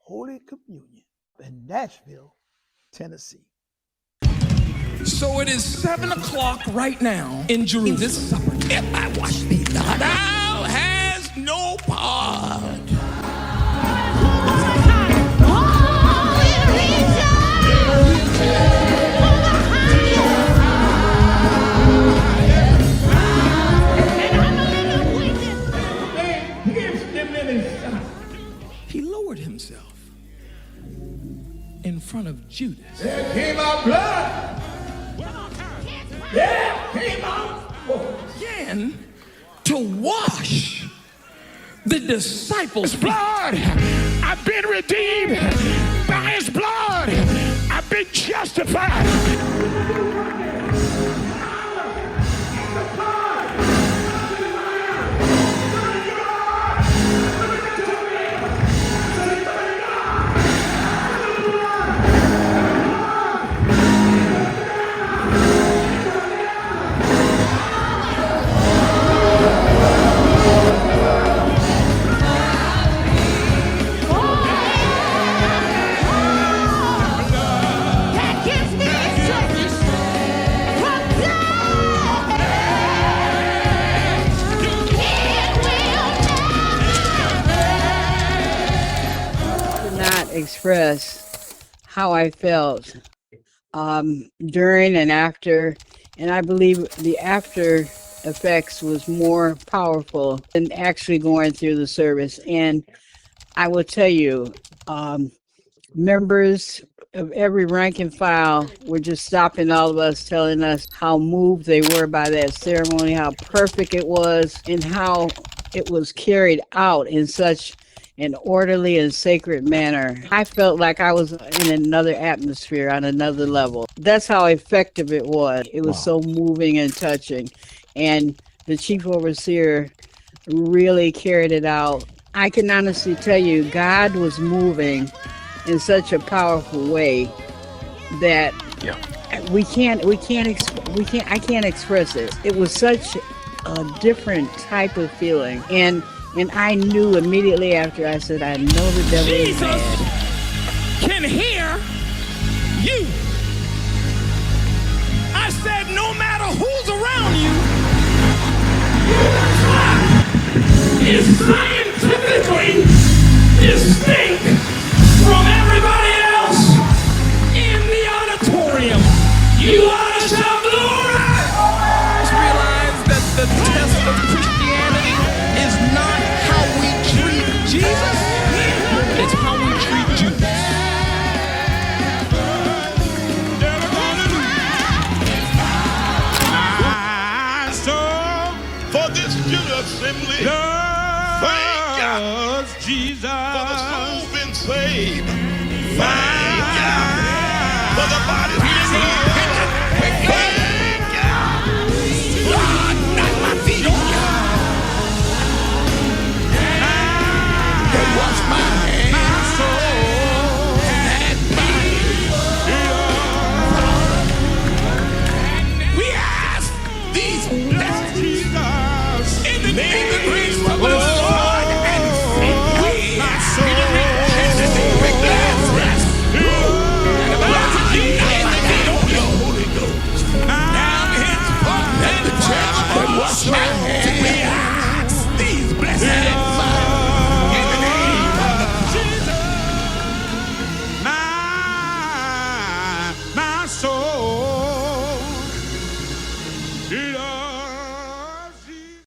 Holy Communion in Nashville, Tennessee. So it is 7 o'clock right now in Jerusalem. This supper, if I wash thee not, thou hast no part. He lowered himself in front of Judas. There came out blood. There came out. Began to wash the disciples' Blood. I've been redeemed by his blood. I've been justified. Express how I felt during and after, and I believe the after effects was more powerful than actually going through the service. And I will tell you, members of every rank and file were just stopping all of us, telling us how moved they were by that ceremony, how perfect it was, and how it was carried out in such an orderly and sacred manner. I felt like I was in another atmosphere on another level. That's how effective it was. It was so moving and touching. And the chief overseer really carried it out. I can honestly tell you, God was moving in such a powerful way that I can't express it. It was such a different type of feeling. And I knew immediately after, I said, I know the devil is mad. Jesus can hear you. I said, no matter who's around you, God is scientifically distinct from everybody else in the auditorium. You ought to shout glory. Just realize that the test of Christianity is not how we treat Jesus, it's how we treat Judas. I saw for this Judas assembly. Thank God, Jesus, for the soul been saved. Thank God for the body healed. Thank God. Lord, knock my feet on you. Wash my hands, my soul, and body. We ask these blessings in the name of Jesus, Lord, and we ask in the name of bless and the blood of Jesus, the Holy Ghost. Now henceforth, let the church wash my hands. We ask these blessings. My soul,